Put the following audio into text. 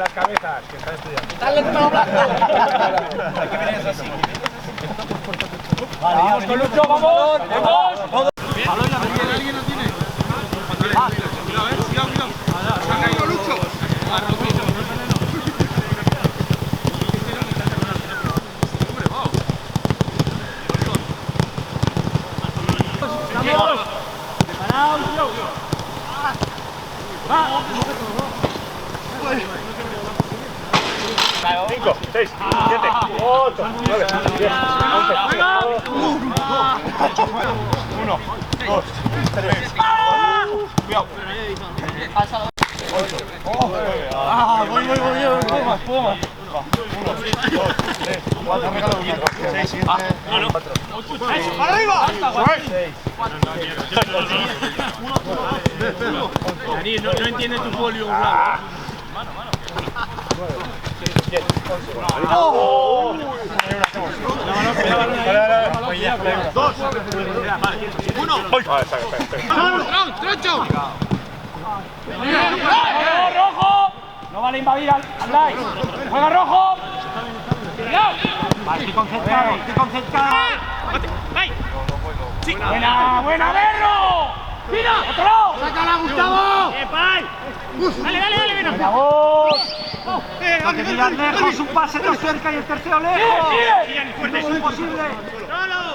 las cabezas, que están estudiando. ¡Dale el pelo blanco! Hay que venir así. Vale, vamos con Lucho, vamos. ¡Vamos! ¿Alguien lo tiene? Cuidado, cuidado. Se ha caído Lucho. ¡Vamos! 5, 6, 7, 8, 9, 10, 11, 1, 2, 3. Cuidado. 8. Voy. 1, 2, 3, 4, 6, 7, 4. ¡Arriba! 6. Dani, no entiende tu folio, bravo. ¡Oh! Dos. Uno. ¡Trocho! ¡Rojo! No vale invadir al Lai. ¡Juega rojo! Estoy concentrado. ¡Buena, Berro! ¡Mira! ¡Otro lado! ¡Sácala, Gustavo! ¡Dale, Berro! ¡Vamos! No te tiras lejos, un pase de cerca y el tercero lejos. ¡Sí! ¡Es imposible! ¡No!